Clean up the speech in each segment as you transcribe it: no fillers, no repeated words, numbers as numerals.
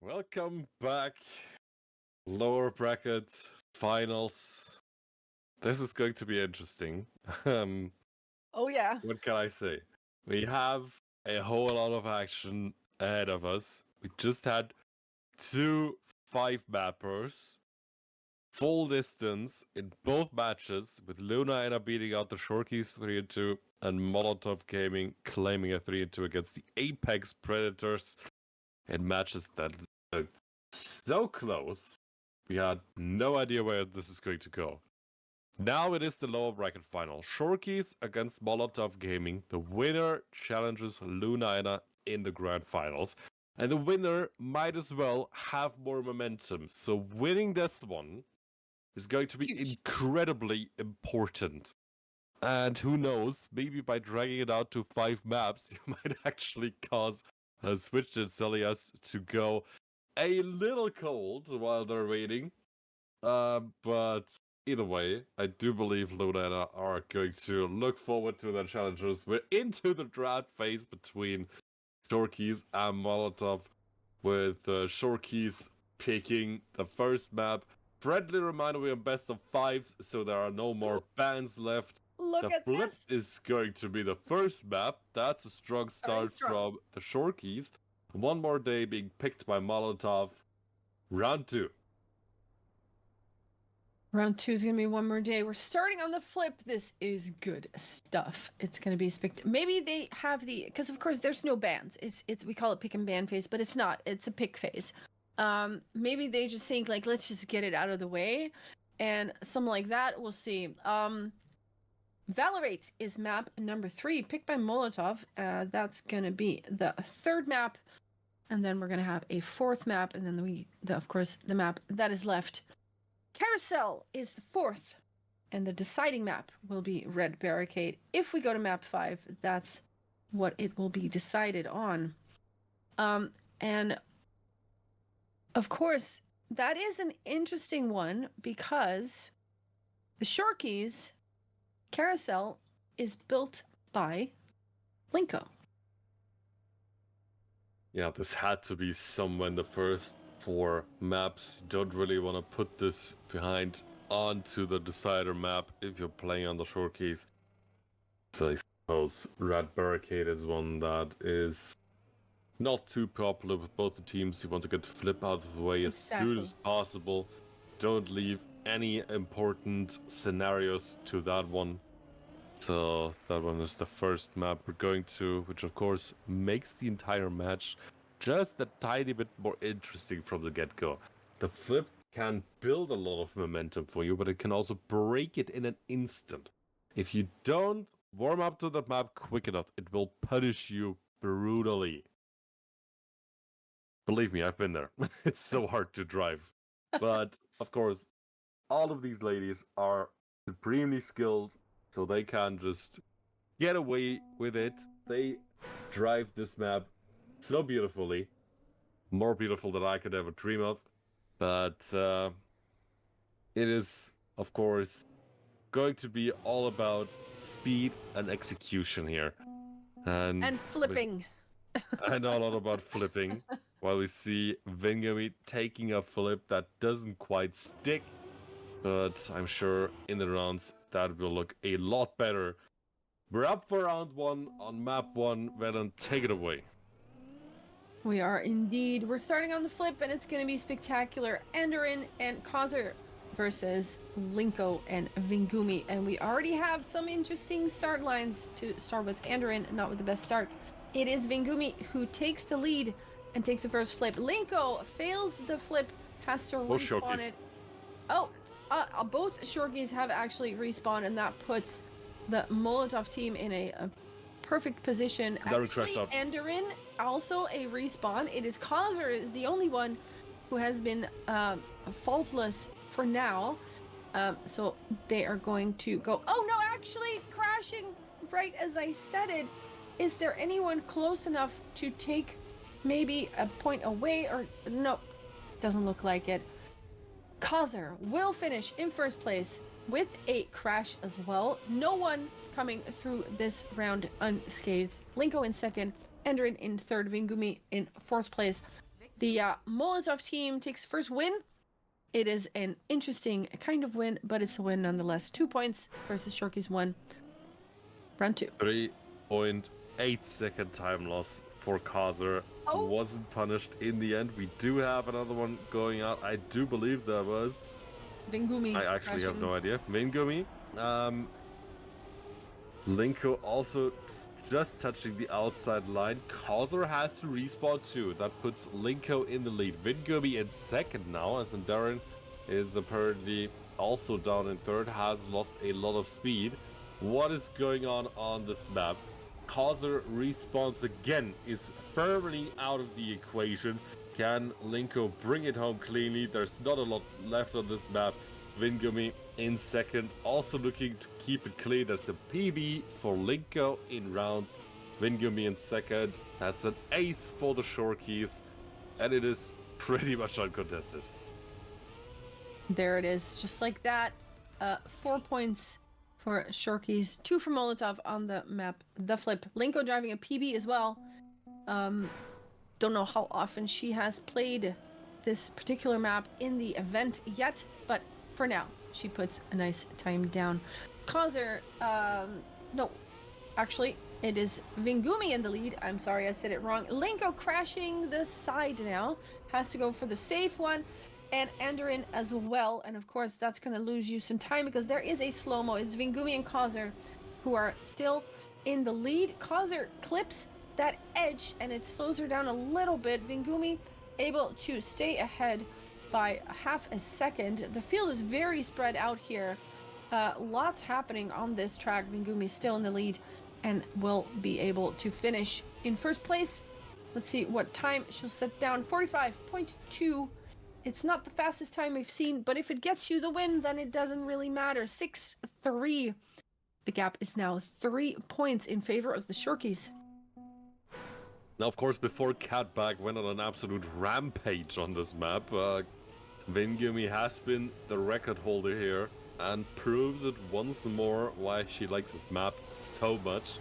Welcome back. Lower bracket finals. This is going to be interesting. Oh yeah. What can I say? We have a whole lot of action ahead of us. We just had 2 5-mappers full distance in both matches, with Lunaéna beating out the Shorkies 3-2 and Molotov Gaming claiming a 3-2 against the Apex Predators in matches that looked so close. We had no idea where this is going to go. Now it is the lower bracket final. Shorkies against Molotov Gaming. The winner challenges Lunaéna in the grand finals. And the winner might as well have more momentum. So winning this one is going to be incredibly important. And who knows, maybe by dragging it out to 5 maps, you might actually cause Switch and Celias to go a little cold while they're waiting. But either way, I do believe Lunaéna are going to look forward to their challengers. We're into the draft phase between Shorkies and Molotov, with Shorkies picking the first map. Friendly reminder, we are best of 5, so there are no more bans left. Look the at flip this. is going to be the first map. That's a strong start from the Shorkies. One more day being picked by Molotov. Round 2. Round 2 is going to be one more day. We're starting on the flip. This is good stuff. It's going to be maybe they have because of course there's no bans. It's we call it pick and ban phase, but it's not. It's a pick phase. Maybe they just think like, let's just get it out of the way, and something like that. We'll see. Valorate is map number 3, picked by Molotov. That's going to be the 3rd map, and then we're going to have a 4th map, and then of course the map that is left. Carousel is the 4th, and the deciding map will be Red Barricade. If we go to map 5, that's what it will be decided on. And of course, that is an interesting one because the Shorkies Carousel is built by Linko. Yeah, this had to be somewhere in the first 4 maps. You don't really want to put this behind onto the decider map if you're playing on the Shorkies. So I suppose Red Barricade is one that is not too popular with both the teams. You want to get the flip out of the way as soon as possible. Don't leave any important scenarios to that one. So that one is the first map we're going to, which of course makes the entire match just a tiny bit more interesting from the get-go. The flip can build a lot of momentum for you, but it can also break it in an instant. If you don't warm up to that map quick enough, it will punish you brutally. Believe me, I've been there. It's so hard to drive. But, of course, all of these ladies are supremely skilled, so they can just get away with it. They drive this map so beautifully. More beautiful than I could ever dream of. But it is, of course, going to be all about speed and execution here. And flipping. I know a lot about flipping. While we see Vingami taking a flip that doesn't quite stick, but I'm sure in the rounds that will look a lot better. We're up for round 1 on map 1. Venom, take it away. We are indeed. We're starting on the flip, and it's going to be spectacular. Enderin and Kauser versus Linko and Vingumi. And we already have some interesting start lines. To start with Enderin, not with the best start. It is Vingumi who takes the lead and takes the first flip. Linko fails the flip, has to respawn it. Oh, both Shorkies have actually respawned, and that puts the Molotov team in a perfect position. Actually, Enderin also a respawn. It is Kauser is the only one who has been faultless for now. So they are going to go. Oh no, actually crashing right as I said it. Is there anyone close enough to take maybe a point away? Or nope, doesn't look like it. Kauser will finish in first place with a crash as well. No one coming through this round unscathed. Linko in second, Enderin in third, Vingumi in fourth place. The Molotov team takes first win. It is an interesting kind of win, but it's a win nonetheless. 2 points versus Shorkies 1. Round 2. 3.8 second time loss for Kazer. Oh. Wasn't punished in the end. We do have another one going out. I do believe that was Vingumi. I actually have no idea. Vingumi. Linko also just touching the outside line. Kazer has to respawn too. That puts Linko in the lead. Vingumi in second now, as Darren is apparently also down in third, has lost a lot of speed. What is going on this map? Kazer respawns again, is firmly out of the equation. Can Linko bring it home cleanly? There's not a lot left on this map. Vingumi in second, also looking to keep it clean. There's a PB for Linko in rounds. Vingumi in second. That's an ace for the Shorkies, and it is pretty much uncontested. There it is, just like that. 4 points for Shorkies, 2 for Molotov on the map. The flip. Linko driving a PB as well. Don't know how often she has played this particular map in the event yet, but for now, she puts a nice time down. Kazer, no, actually, it is Vingumi in the lead. I'm sorry, I said it wrong. Linko crashing the side now. Has to go for the safe one. And Andorin as well. And of course, that's going to lose you some time because there is a slow-mo. It's Vingumi and Kazer who are still in the lead. Kazer clips that edge and it slows her down a little bit. Vingumi able to stay ahead by half a second. The field is very spread out here. Lots happening on this track. Vingumi still in the lead and will be able to finish in first place. Let's see what time she'll set down. 45.2. It's not the fastest time we've seen, but if it gets you the win, then it doesn't really matter. 6-3. The gap is now 3 points in favor of the Shorkies. Now, of course, before Catback went on an absolute rampage on this map, Vingumi has been the record holder here and proves it once more why she likes this map so much.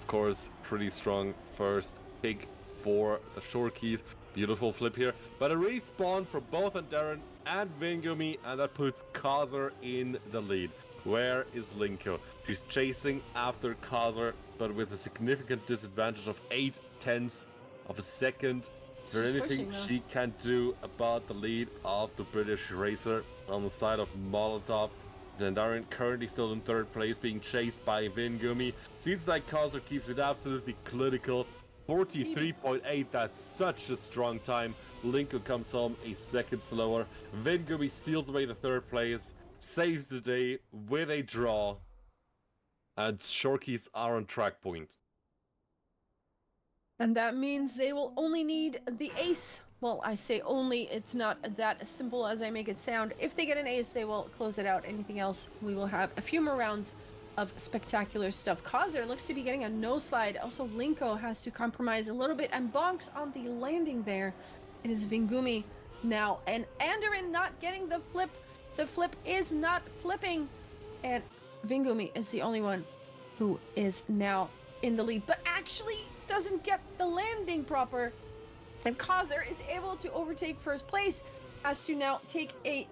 Of course, pretty strong first pick for the Shorkies. Beautiful flip here, but a respawn for both Darren and Vingumi, and that puts Kazer in the lead. Where is Linko? She's chasing after Kazer, but with a significant disadvantage of 0.8 of a second. Is there anything she can do about the lead of the British racer on the side of Molotov? Darren currently still in third place, being chased by Vingumi. Seems like Kazer keeps it absolutely clinical. 43.8, that's such a strong time. Linko comes home a second slower. Vingumi steals away the third place, saves the day with a draw, and Shorkies are on track point. And that means they will only need the ace. Well, I say only, it's not that simple as I make it sound. If they get an ace, they will close it out. Anything else, we will have a few more rounds of spectacular stuff. Kazer looks to be getting a no slide. Also, Linko has to compromise a little bit and bonks on the landing there. It is Vingumi now, and Andorin not getting the flip. The flip is not flipping, and Vingumi is the only one who is now in the lead, but actually doesn't get the landing proper. And Kazer is able to overtake first place, has to now take a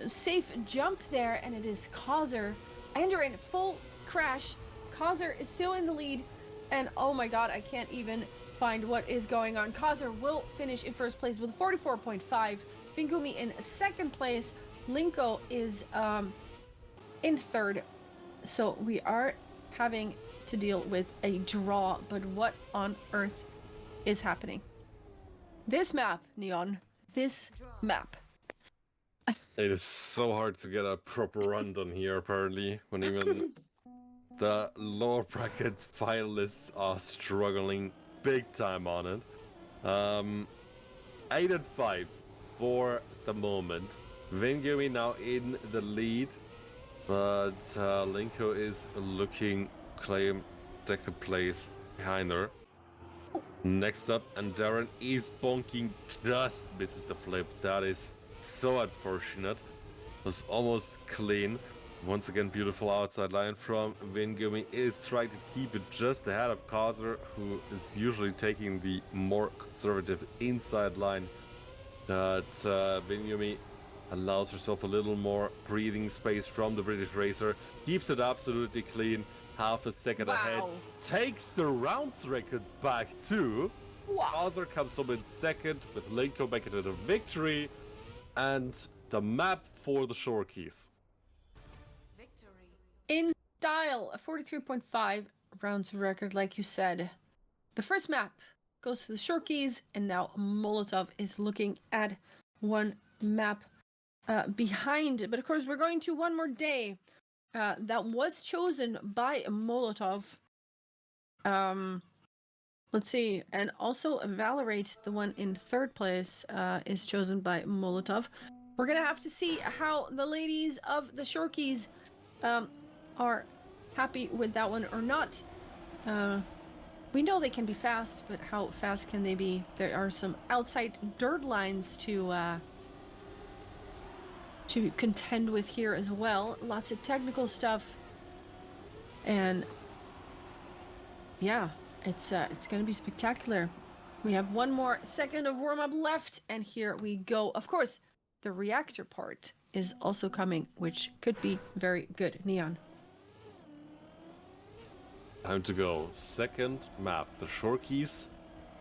safe jump there, and it is Kazer. Andorin full crash. Kazer is still in the lead, and oh my god, I can't even find what is going on. Kazer will finish in first place with 44.5. Vingumi in second place. Linko is in third. So we are having to deal with a draw, but what on earth is happening? This map, Neon, this map. It is so hard to get a proper run done here, apparently, when even the lower bracket finalists are struggling big time on it. 8-5 for the moment. Vingumi now in the lead, but Linko is looking to claim second place behind her. Next up, and Darren is bonking, just misses the flip. That is so unfortunate. Was almost clean. Once again, beautiful outside line from Vingumi is trying to keep it just ahead of Kazer, who is usually taking the more conservative inside line. But Vingumi allows herself a little more breathing space from the British racer, keeps it absolutely clean, half a second ahead, takes the rounds record back too. Kazer comes up in second with Linko making it a victory, and the map for the Shorkies. Victory. In style, a 43.5 rounds record, like you said. The first map goes to the Shorkies, and now Molotov is looking at one map behind. But of course, we're going to one more day that was chosen by Molotov. Let's see, and also Valorate, the one in third place, is chosen by Molotov. We're gonna have to see how the ladies of the Shorkies are happy with that one or not. We know they can be fast, but how fast can they be? There are some outside dirt lines to contend with here as well. Lots of technical stuff, and yeah, it's going to be spectacular. We have one more second of warm-up left, and here we go. Of course, the reactor part is also coming, which could be very good. Neon. Time to go. Second map. The Shorkies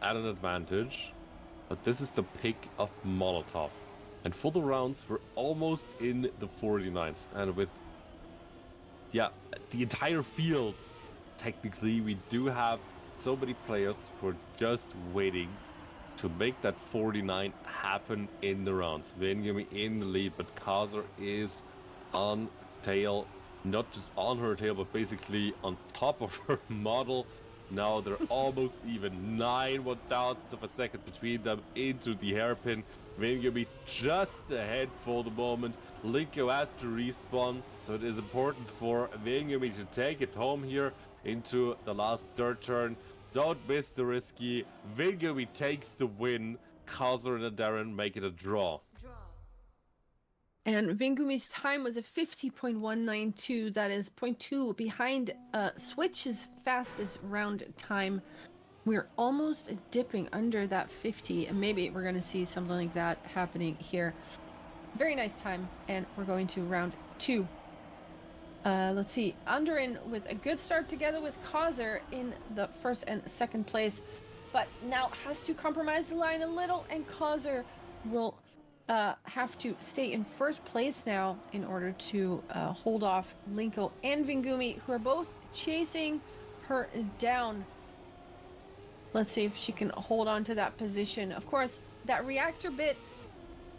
at an advantage, but this is the pick of Molotov. And for the rounds, we're almost in the 49s. And with, the entire field, technically, we do have so many players who are just waiting to make that 49 happen in the rounds. Vingumi in the lead, but Kazer is on tail. Not just on her tail, but basically on top of her model. Now they're almost even 9 1,000ths of a second between them into the hairpin. Vingumi just ahead for the moment. Linko has to respawn, so it is important for Vingumi to take it home here into the last third turn. Don't miss the risky. Vingumi takes the win. Kazer and Darren make it a draw. And Vingumi's time was a 50.192. That is 0.2 behind Switch's fastest round time. We're almost dipping under that 50, and maybe we're going to see something like that happening here. Very nice time, and we're going to round 2. Let's see. Underin with a good start together with Kazer in the first and second place, but now has to compromise the line a little, and Kazer will have to stay in first place now in order to hold off Linko and Vingumi, who are both chasing her down. Let's see if she can hold on to that position. Of course, that reactor bit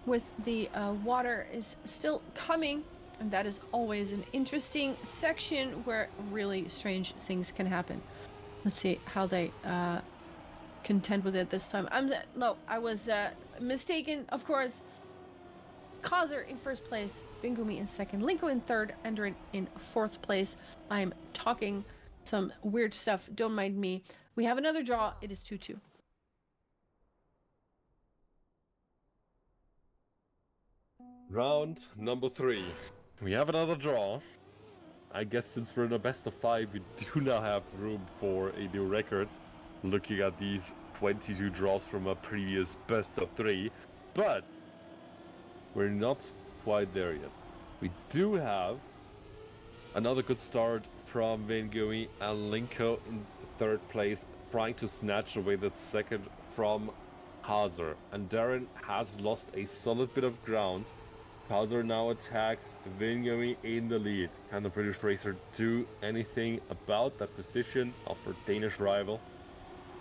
with the water is still coming, and that is always an interesting section where really strange things can happen. Let's see how they contend with it this time. I was mistaken, of course. Kazer in first place, Vingumi in second, Linko in third, Enderin in fourth place. I'm talking some weird stuff, don't mind me. We have another draw, it is 2-2. Round number 3. We have another draw. I guess since we're in a best of 5, we do now have room for a new record. Looking at these 22 draws from a previous best of 3. But we're not quite there yet. We do have another good start from Vingumi and Linko in third place, trying to snatch away that second from Kazer. And Darren has lost a solid bit of ground. Kazer now attacks Vingumi in the lead. Can the British racer do anything about that position of her Danish rival?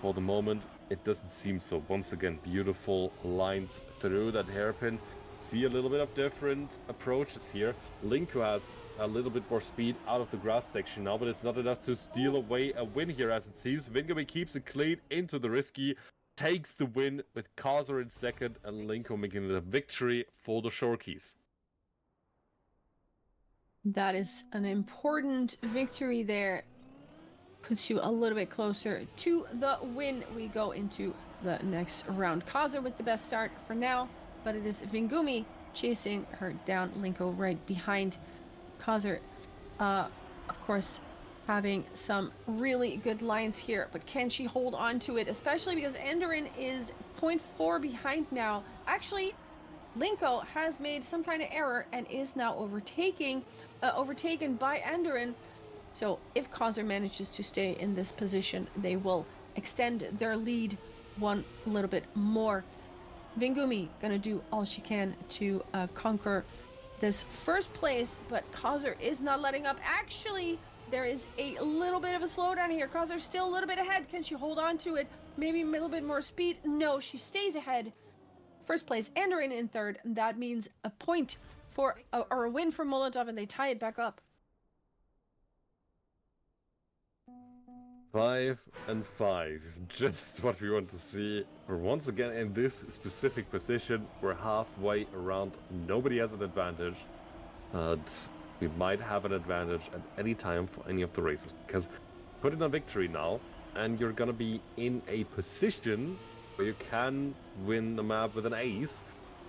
For the moment, it doesn't seem so. Once again, beautiful lines through that hairpin. See a little bit of different approaches here. Linko has a little bit more speed out of the grass section now, but it's not enough to steal away a win here, as it seems. Vingumi keeps it clean into the risky, takes the win with Kazer in second, and Linko making it a victory for the Shorkies. That is an important victory there. Puts you a little bit closer to the win. We go into the next round. Kazer with the best start for now, but it is Vingumi chasing her down. Linko right behind. Kazer Of course, having some really good lines here, but can she hold on to it? Especially because Enderin is 0.4 behind now. Actually, Linko has made some kind of error and is now overtaken by Enderin. So if Kaiser manages to stay in this position, they will extend their lead one little bit more. Vingumi gonna do all she can to conquer this first place, but Kaiser is not letting up. Actually, there is a little bit of a slowdown here. Kaiser's still a little bit ahead. Can she hold on to it? Maybe a little bit more speed? No, she stays ahead. First place, Enderin in third, and that means a point for or a win for Molotov, and they tie it back up. 5 and 5, just what we want to see. We're once again in this specific position. We're halfway around. Nobody has an advantage, but we might have an advantage at any time for any of the races, because put in a victory now, and you're gonna be in a position where you can win the map with an ace.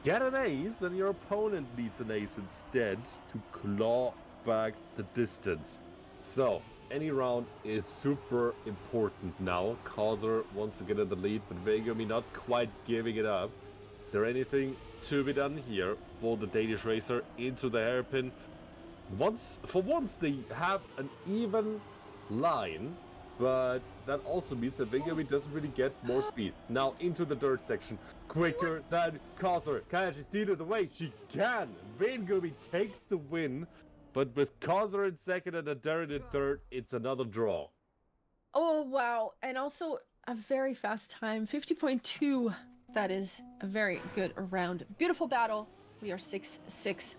Get an ace, and your opponent needs an ace instead to claw back the distance. So any round is super important now. Kaiser wants to get in the lead, but Vegami not quite giving it up. Is there anything to be done here for the Danish racer into the hairpin? For once they have an even line, but that also means that Vegami doesn't really get more speed. Now into the dirt section, quicker than Kaiser. Can she steal it away? She can! Vegami takes the win. But with Kaiser in second and Darren in third, it's another draw. Oh, wow. And also a very fast time, 50.2. That is a very good round. Beautiful battle. We are 6-6.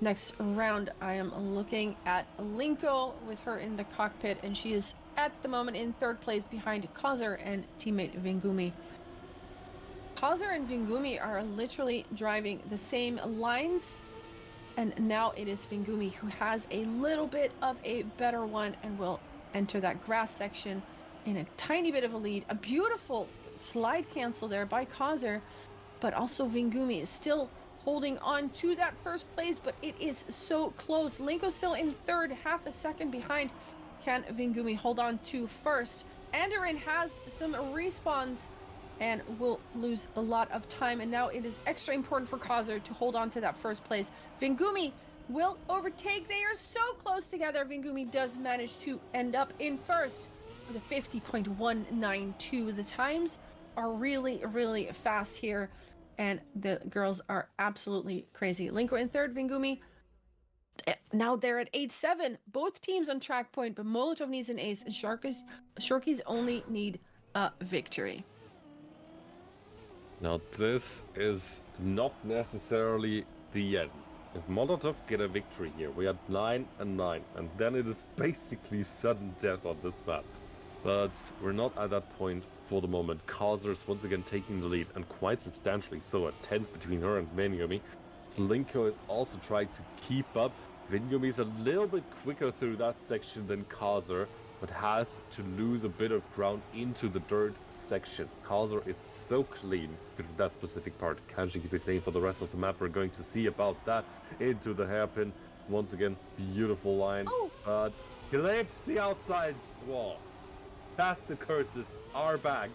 Next round, I am looking at Linko with her in the cockpit, and she is at the moment in third place behind Kaiser and teammate Vingumi. Kaiser and Vingumi are literally driving the same lines, and now it is Vingumi who has a little bit of a better one and will enter that grass section in a tiny bit of a lead. A beautiful slide cancel there by Kaiser, but also Vingumi is still holding on to that first place, but it is so close. Linko still in third, half a second behind. Can Vingumi hold on to first? Enderin has some respawns and will lose a lot of time, and now it is extra important for Kaiser to hold on to that first place. Vingumi will overtake. They are so close together. Vingumi does manage to end up in first with a 50.192. The times are really, really fast here, and the girls are absolutely crazy. Linko in third, Vingumi. Now they're at 8-7. Both teams on track point, but Molotov needs an ace, and Shorkies only need a victory. Now this is not necessarily the end. If Molotov get a victory here, we are 9 and 9, and then it is basically sudden death on this map. But we're not at that point for the moment. Kaiser is once again taking the lead, and quite substantially so, a 10th between her and Vingumi. Linko is also trying to keep up. Vingumi is a little bit quicker through that section than Kaiser, but has to lose a bit of ground into the dirt section. Kaiser is so clean with that specific part. Can she keep it clean for the rest of the map? We're going to see about that into the hairpin. Once again, beautiful line, but clips the outside wall. Past the curses are back.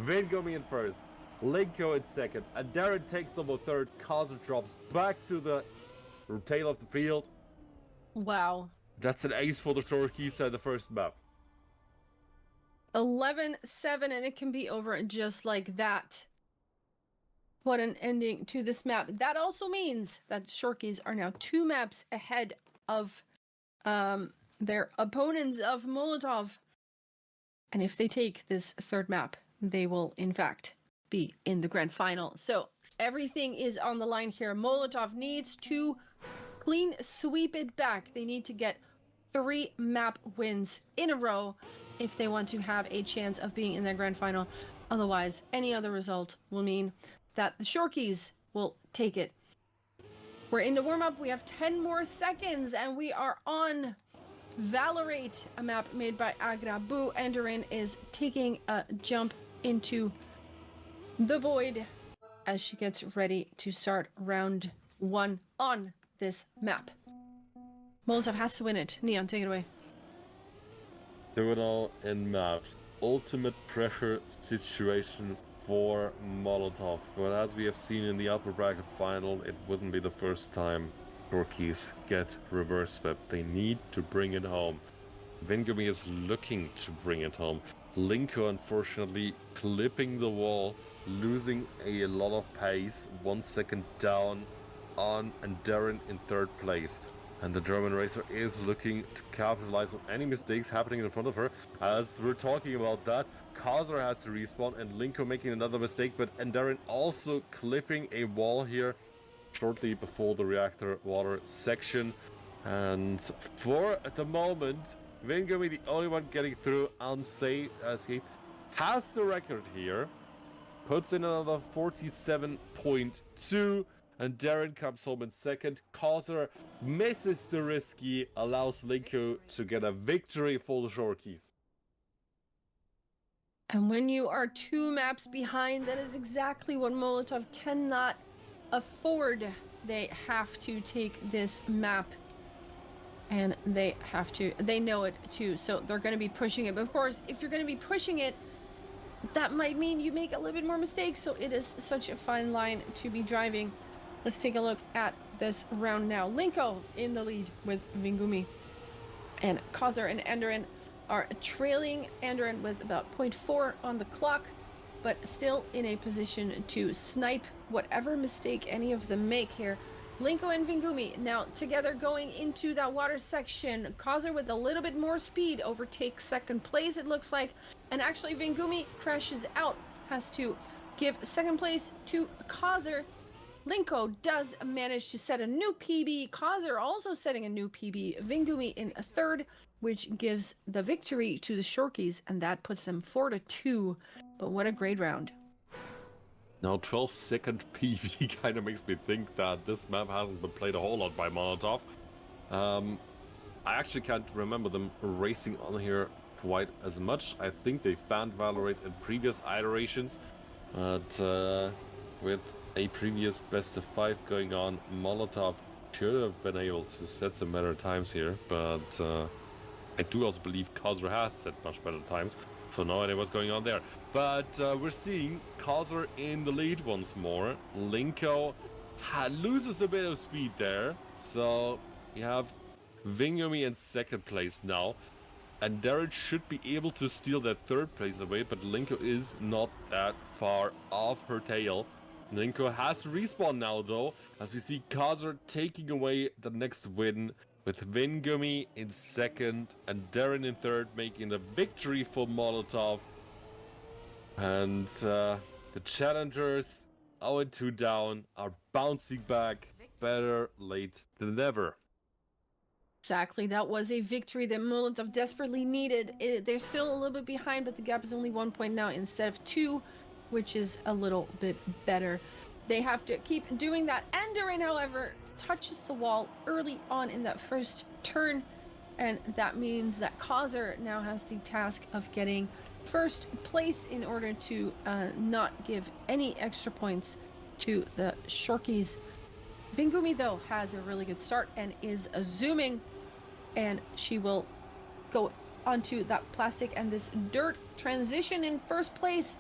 Vingumi in first, Linko in second, and Darren takes over third. Kaiser drops back to the tail of the field. Wow. That's an ace for the Shorkies at the first map. 11-7, and it can be over just like that. What an ending to this map. That also means that Shorkies are now 2 maps ahead of their opponents of Molotov. And if they take this third map, they will in fact be in the grand final. So everything is on the line here. Molotov needs to clean sweep it back. They need to get 3 map wins in a row if they want to have a chance of being in their grand final. Otherwise, any other result will mean that the Shorkies will take it. We're into warm-up. We have 10 more seconds, and we are on Valorate, a map made by Agra. Boo Enderin is taking a jump into the void as she gets ready to start round 1 on this map. Molotov has to win it. Neon, take it away. 2-0 in maps. Ultimate pressure situation for Molotov. But as we have seen in the upper bracket final, it wouldn't be the first time Shorkies get reverse swept. They need to bring it home. Vingumi is looking to bring it home. Linko, unfortunately, clipping the wall, losing a lot of pace. 1 second down on, and Darren in third place. And the German racer is looking to capitalize on any mistakes happening in front of her. As we're talking about that, Kazer has to respawn and Linko making another mistake, but Darren also clipping a wall here shortly before the reactor water section. And for the moment, Vingumi, the only one getting through unscathed, has the record here, puts in another 47.2, and Darren comes home in second. Kazer misses the risky, allows Linko to get a victory for the Shorkies. And when you are 2 maps behind, that is exactly what Molotov cannot afford. They have to take this map. And they know it too, so they're going to be pushing it. But of course, if you're going to be pushing it, that might mean you make a little bit more mistakes, so it is such a fine line to be driving. Let's take a look at this round now. Linko in the lead with Vingumi. And Kazer and Andren are trailing Andren with about 0.4 on the clock, but still in a position to snipe whatever mistake any of them make here. Linko and Vingumi now together going into that water section. Kazer with a little bit more speed overtakes second place, it looks like. And actually Vingumi crashes out, has to give second place to Kazer. Linko does manage to set a new PB. Kazer also setting a new PB. Vingumi in a third, which gives the victory to the Shorkies, and that puts them 4-2. But what a great round. Now 12-second PV kind of makes me think that this map hasn't been played a whole lot by Molotov. I actually can't remember them racing on here quite as much. I think they've banned Valorant in previous iterations, but with a previous best of 5 going on, Molotov should have been able to set some better times here, but I do also believe Kazer has set much better times. So no idea what's going on there. But we're seeing Kazer in the lead once more. Linko loses a bit of speed there. So you have Vingumi in second place now. And Darren should be able to steal that third place away, but Linko is not that far off her tail. Linko has to respawn now though, as we see Kazer taking away the next win, with Vingumi in second and Darren in third, making the victory for Molotov. And the challengers, 0-2 down, are bouncing back. Better late than never. Exactly, that was a victory that Molotov desperately needed. They're still a little bit behind, but the gap is only 1 point now instead of 2, which is a little bit better. They have to keep doing that. Darren, however, touches the wall early on in that first turn, and that means that Kazer now has the task of getting first place in order to not give any extra points to the Shorkies. Vingumi, though, has a really good start and is zooming, and she will go onto that plastic and this dirt transition in first place.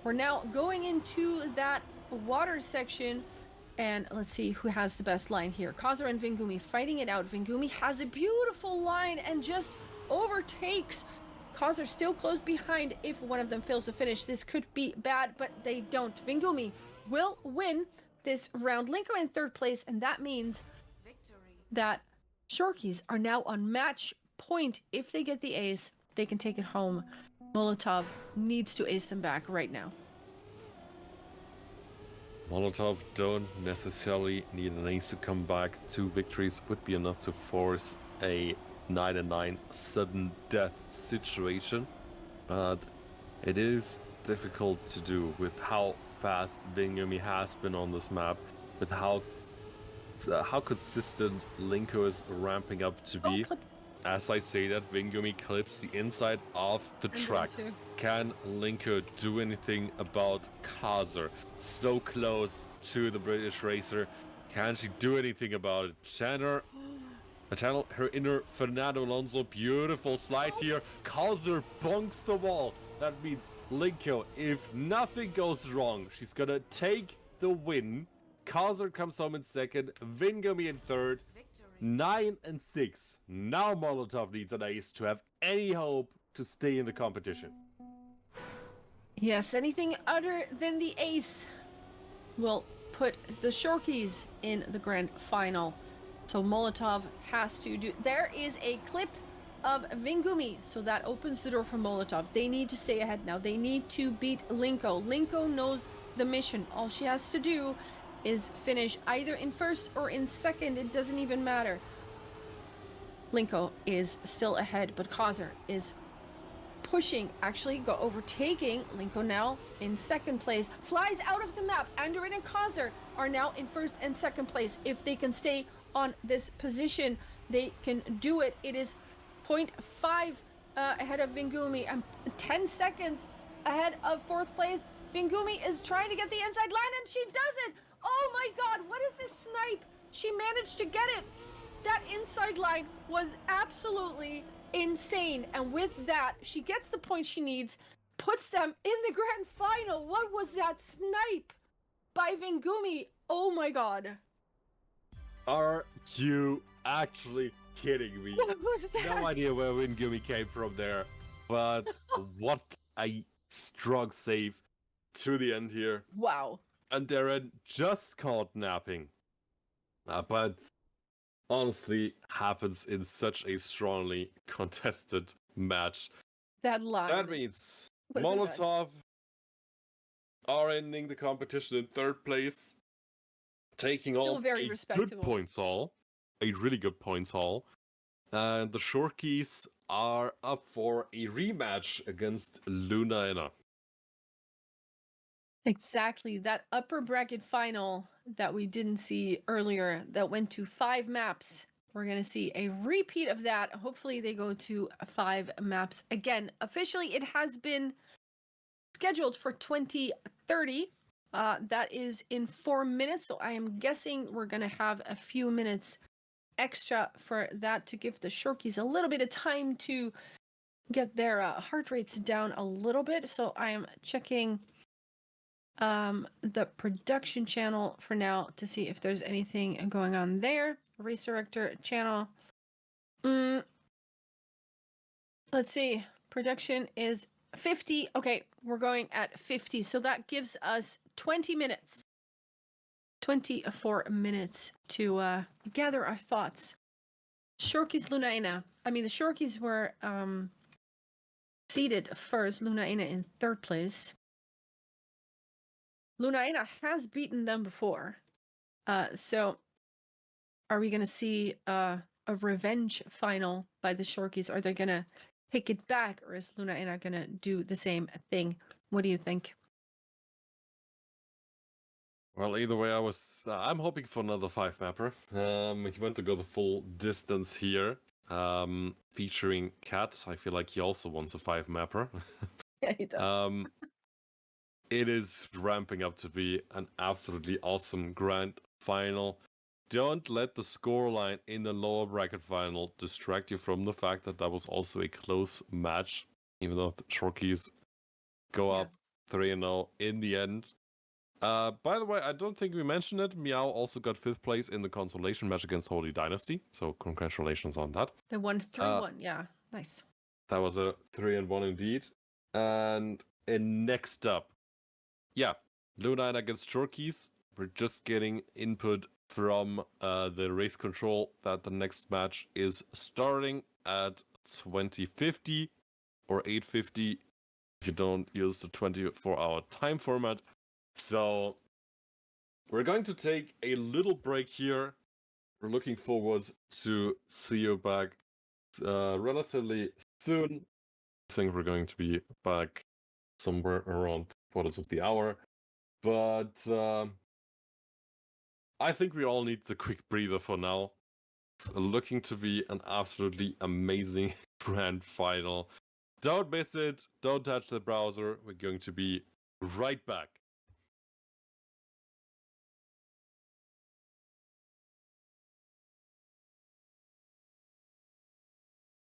We're now going into that water section, and let's see who has the best line here. Kazer and Vingumi fighting it out. Vingumi has a beautiful line and just overtakes. Kazer still close behind. If one of them fails to finish, this could be bad, but they don't. Vingumi will win this round. Linko in third place, and that means that Shorkies are now on match point. If they get the ace, they can take it home. Molotov needs to ace them back right now. Molotov don't necessarily need an ace to come back. 2 victories would be enough to force a 9-9 sudden death situation, but it is difficult to do with how fast Vingumi has been on this map, with how consistent Linko is ramping up to be. As I say that, Vingumi clips the inside of the track. Can Linko do anything about Kazer? So close to the British racer. Can she do anything about it? Chandler I channel her inner Fernando Alonso. Beautiful slide here. Calzer bunks the wall. That means Linko, if nothing goes wrong, she's gonna take the win. Calzer comes home in second. Vingumi in third. 9 and 6. Now Molotov needs an ace to have any hope to stay in the competition. Yes, anything other than the ace will put the Shorkies in the grand final. So Molotov has to do. There is a clip of Vingumi, so that opens the door for Molotov. They need to stay ahead now. They need to beat Linko. Linko knows the mission. All she has to do is finish either in first or in second. It doesn't even matter. Linko is still ahead, but Calzer is pushing, actually overtaking Linko now in second place. Flies out of the map. Anderin and Calzer are now in first and second place. If they can stay on this position, they can do it. It is 0.5 ahead of Vingumi and 10 seconds ahead of fourth place. Vingumi is trying to get the inside line and she does it. Oh my god, what is this snipe? She managed to get it. That inside line was absolutely insane. And with that, she gets the point she needs, puts them in the grand final. What was that snipe by Vingumi? Oh my god. Are you actually kidding me? What was that? No idea where Vingumi came from there, but what a strong save to the end here. Wow. And Darren just caught napping. But honestly, happens in such a strongly contested match. That line. That means was Molotov nuts. are ending the competition in third place, taking Still off very a good respectable. points haul, a really good points haul. And the Shorkies are up for a rematch against Lunaéna. Exactly. That upper bracket final that we didn't see earlier that went to 5 maps. We're going to see a repeat of that. Hopefully they go to 5 maps again. Officially, it has been scheduled for 2030. That is in 4 minutes. So I am guessing we're going to have a few minutes extra for that to give the Shorkies a little bit of time to get their heart rates down a little bit. So I am checking the production channel for now to see if there's anything going on there. Race director channel. Let's see. Production is 50. Okay, we're going at 50. So that gives us 20 minutes. 24 minutes to gather our thoughts. Shorkies Lunaéna. I mean, the Shorkies were seated first. Lunaéna in third place. Lunaéna has beaten them before. So are we going to see a revenge final by the Shorkies? Are they going to take it back, or is Lunaéna going to do the same thing? What do you think? Well, either way, I'm hoping for another 5 mapper. He went to go the full distance here, featuring Cat. I feel like he also wants a 5 mapper. Yeah, he does. It is ramping up to be an absolutely awesome grand final. Don't let the scoreline in the lower bracket final distract you from the fact that that was also a close match, even though the Shorkies go up 3-0 in the end. By the way, I don't think we mentioned it. Meow also got 5th place in the consolation match against Holy Dynasty, so congratulations on that. They won 3-1. Yeah, nice. That was a 3-1 indeed. And next up, Lunaéna against Shorkies. We're just getting input from the race control that the next match is starting at 2050 or 850 if you don't use the 24-hour time format. So we're going to take a little break here. We're looking forward to see you back relatively soon. I think we're going to be back somewhere around quarters of the hour. But I think we all need the quick breather for now. It's looking to be an absolutely amazing grand final. Don't miss it. Don't touch the browser. We're going to be right back.